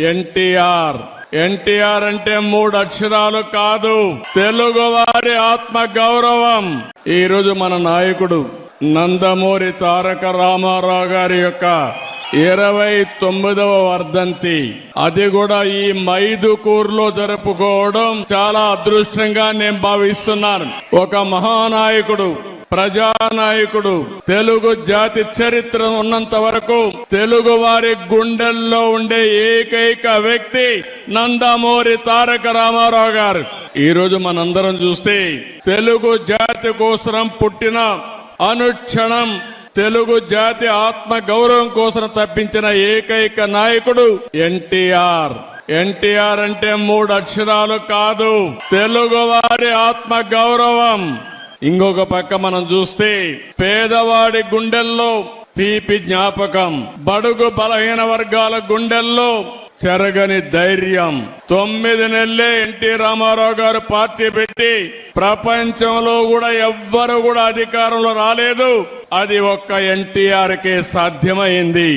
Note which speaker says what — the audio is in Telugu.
Speaker 1: ఎన్టీఆర్. ఎన్టీఆర్ అంటే 3 అక్షరాలు కాదు, తెలుగువారి ఆత్మ గౌరవం. ఈ రోజు మన నాయకుడు నందమూరి తారక రామారావు గారి యొక్క 29వ వర్ధంతి, అది కూడా ఈ మైదుకూరులో జరుపుకోవడం చాలా అదృష్టంగా నేను భావిస్తున్నాను. ఒక మహానాయకుడు, ప్రజానాయకుడు, తెలుగు జాతి చరిత్ర ఉన్నంత వరకు తెలుగు వారి గుండెల్లో ఉండే ఏకైక వ్యక్తి నందమూరి తారక రామారావు గారు. ఈ రోజు మనందరం చూస్తే తెలుగు జాతి కోసం పుట్టిన, అనుక్షణం తెలుగు జాతి ఆత్మ గౌరవం కోసం తప్పించిన ఏకైక నాయకుడు ఎన్టీఆర్. ఎన్టీఆర్ అంటే 3 అక్షరాలు కాదు, తెలుగువారి ఆత్మ గౌరవం. ఇంకొక పక్క మనం చూస్తే పేదవాడి గుండెల్లో తీపి జ్ఞాపకం, బడుగు బలహీన వర్గాల గుండెల్లో చెరగని ధైర్యం. 9 నెలలే ఎన్టీ రామారావు గారు పార్టీ పెట్టి ప్రపంచంలో కూడా ఎవ్వరు కూడా అధికారంలో రాలేదు. అది ఒక్క ఎన్టీఆర్ కే సాధ్యమైంది.